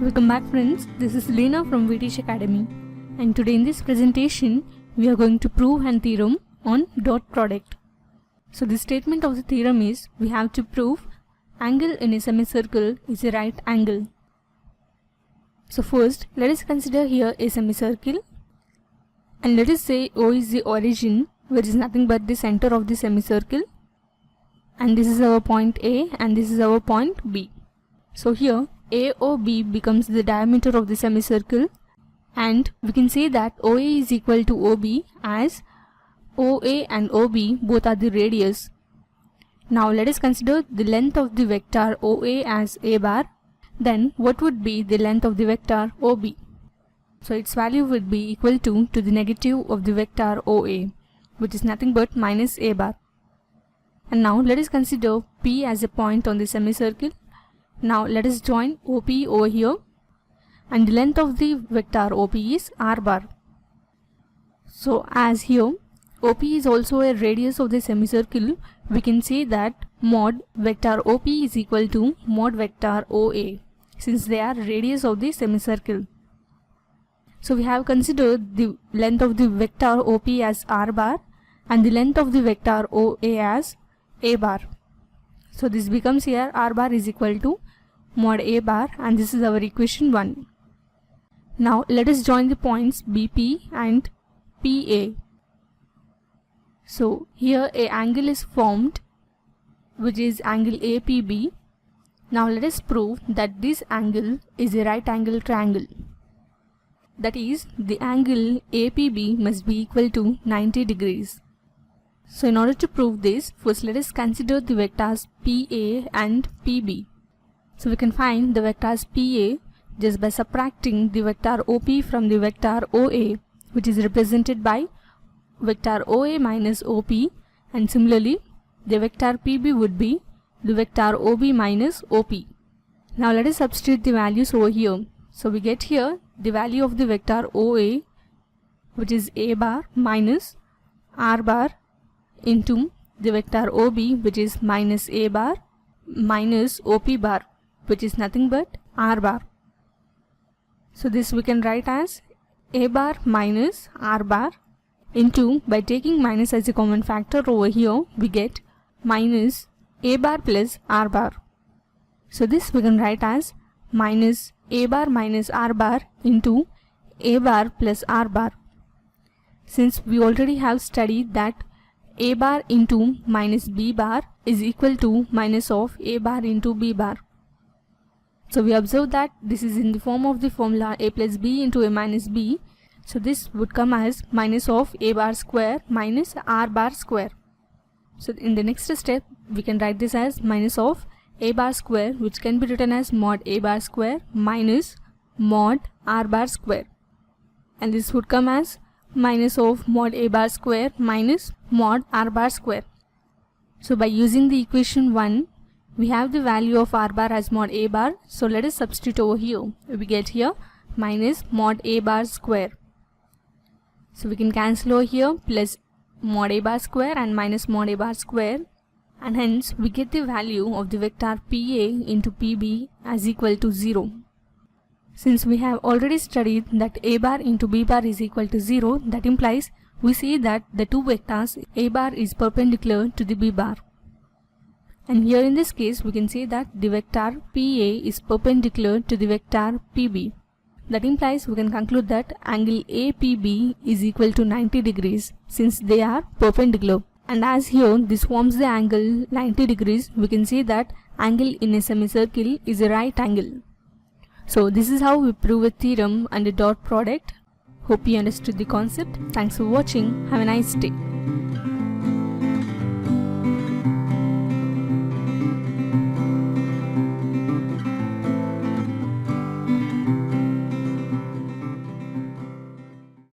Welcome back friends, this is Lena from VTech Academy, and today in this presentation we are going to prove a theorem on dot product. So the statement of the theorem is we have to prove angle in a semicircle is a right angle. So first let us consider here a semicircle, and let us say O is the origin, which is nothing but the center of the semicircle, and this is our point A and this is our point B. So here AOB becomes the diameter of the semicircle, and we can say that OA is equal to OB as OA and OB both are the radius. Now let us consider the length of the vector OA as A bar. Then what would be the length of the vector OB? So its value would be equal to the negative of the vector OA, which is nothing but minus A bar. And now let us consider P as a point on the semicircle. Now let us join OP over here, and the length of the vector OP is R bar. So as here OP is also a radius of the semicircle, we can say that mod vector OP is equal to mod vector OA, since they are radius of the semicircle. So we have considered the length of the vector OP as R bar and the length of the vector OA as A bar. So this becomes here R bar is equal to mod A bar, and this is our equation 1. Now let us join the points BP and PA. So here a angle is formed, which is angle APB. Now let us prove that this angle is a right angle triangle. That is, the angle APB must be equal to 90 degrees. So in order to prove this, first let us consider the vectors PA and PB. So we can find the vectors PA just by subtracting the vector OP from the vector OA, which is represented by vector OA minus OP, and similarly the vector PB would be the vector OB minus OP. Now let us substitute the values over here. So we get here the value of the vector OA, which is A bar minus R bar, into the vector OB, which is minus A bar minus OP bar, which is nothing but R bar. So this we can write as A bar minus R bar into, by taking minus as a common factor over here, we get minus A bar plus R bar. So this we can write as minus A bar minus R bar into A bar plus R bar. Since we already have studied that A bar into minus B bar is equal to minus of A bar into B bar. So we observe that this is in the form of the formula A plus B into A minus B. So this would come as minus of A bar square minus R bar square. So in the next step we can write this as minus of A bar square, which can be written as mod A bar square minus mod R bar square. And this would come as minus of mod A bar square minus mod R bar square. So by using the equation 1, we have the value of R bar as mod A bar. So let us substitute over here. We get here minus mod A bar square. So we can cancel over here plus mod A bar square and minus mod A bar square, and hence we get the value of the vector PA into PB as equal to 0. Since we have already studied that A bar into B bar is equal to 0, that implies we see that the two vectors A bar is perpendicular to the B bar. And here in this case we can say that the vector PA is perpendicular to the vector PB. That implies we can conclude that angle APB is equal to 90 degrees since they are perpendicular. And as here this forms the angle 90 degrees, we can say that angle in a semicircle is a right angle. So this is how we prove a theorem and a dot product. Hope you understood the concept. Thanks for watching. Have a nice day.